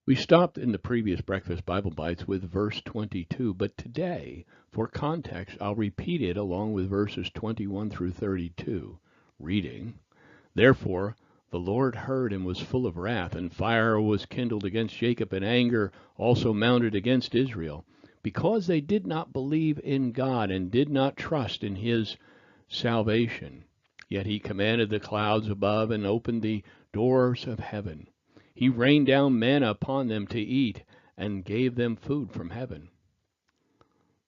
We stopped in the previous Breakfast Bible Bites with verse 22, but today, for context, I'll repeat it along with verses 21 through 32. Reading, "Therefore the Lord heard and was full of wrath, and fire was kindled against Jacob, and anger also mounted against Israel, because they did not believe in God and did not trust in his salvation. Yet he commanded the clouds above and opened the doors of heaven. He rained down manna upon them to eat, and gave them food from heaven.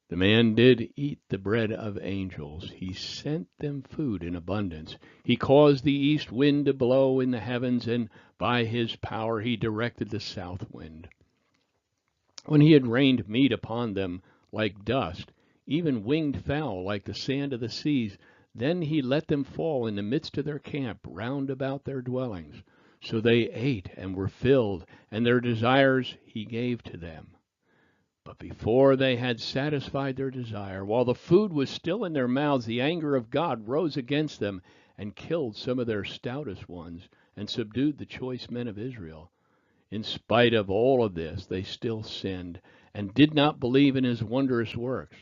The man did eat the bread of angels. He sent them food in abundance. He caused the east wind to blow in the heavens, and by his power he directed the south wind. When he had rained meat upon them like dust, even winged fowl like the sand of the seas, then he let them fall in the midst of their camp round about their dwellings. So they ate and were filled, and their desires he gave to them. But before they had satisfied their desire, while the food was still in their mouths, the anger of God rose against them, and killed some of their stoutest ones, and subdued the choice men of Israel. In spite of all of this, they still sinned, and did not believe in his wondrous works."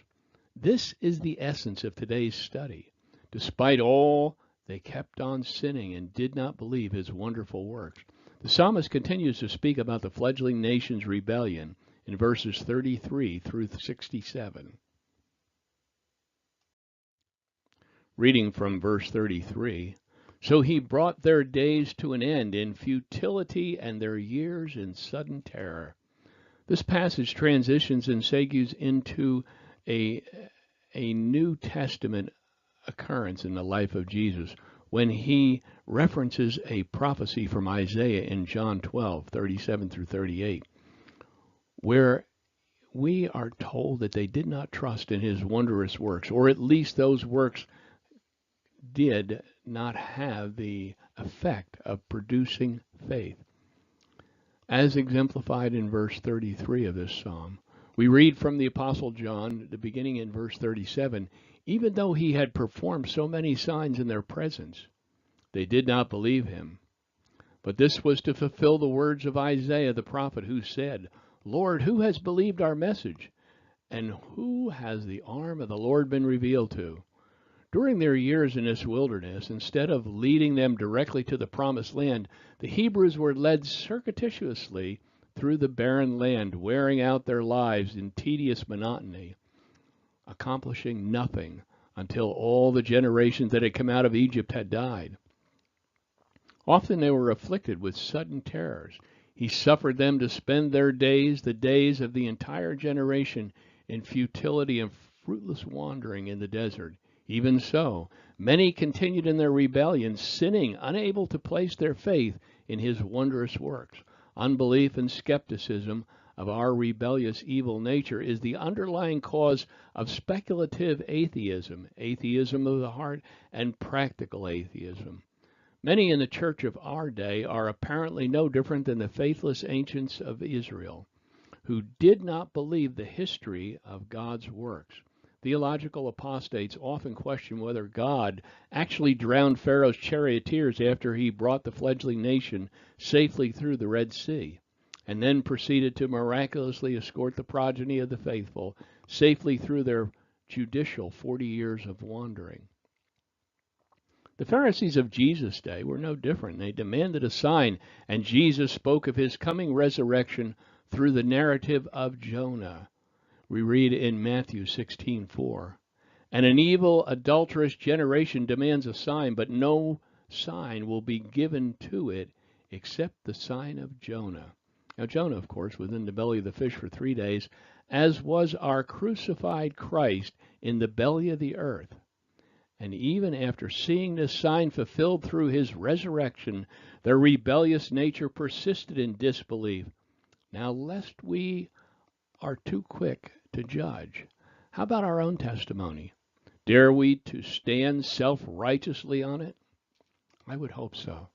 This is the essence of today's study. Despite all, they kept on sinning and did not believe his wonderful works. The psalmist continues to speak about the fledgling nation's rebellion in verses 33 through 67. Reading from verse 33, "So he brought their days to an end in futility and their years in sudden terror." This passage transitions and segues into a New Testament occurrence in the life of Jesus when he references a prophecy from Isaiah in John 12:37 through 38, where we are told that they did not trust in his wondrous works, or at least those works did not have the effect of producing faith. As exemplified in verse 33 of this psalm, we read from the Apostle John, the beginning in verse 37, "Even though he had performed so many signs in their presence, they did not believe him. But this was to fulfill the words of Isaiah the prophet, who said, 'Lord, who has believed our message? And who has the arm of the Lord been revealed to?'" During their years in this wilderness, instead of leading them directly to the promised land, the Hebrews were led circuitously through the barren land, wearing out their lives in tedious monotony, accomplishing nothing until all the generations that had come out of Egypt had died. Often they were afflicted with sudden terrors. He suffered them to spend their days, the days of the entire generation, in futility and fruitless wandering in the desert. Even so, many continued in their rebellion, sinning, unable to place their faith in his wondrous works. Unbelief and skepticism of our rebellious evil nature is the underlying cause of speculative atheism, atheism of the heart, and practical atheism. Many in the church of our day are apparently no different than the faithless ancients of Israel, who did not believe the history of God's works. Theological apostates often question whether God actually drowned Pharaoh's charioteers after he brought the fledgling nation safely through the Red Sea, and then proceeded to miraculously escort the progeny of the faithful safely through their judicial 40 years of wandering. The Pharisees of Jesus' day were no different. They demanded a sign, and Jesus spoke of his coming resurrection through the narrative of Jonah. We read in Matthew 16:4, "And an evil, adulterous generation demands a sign, but no sign will be given to it except the sign of Jonah." Now Jonah, of course, was in the belly of the fish for 3 days, as was our crucified Christ in the belly of the earth. And even after seeing this sign fulfilled through his resurrection, their rebellious nature persisted in disbelief. Now, lest we are too quick to judge, how about our own testimony? Dare we to stand self-righteously on it? I would hope so.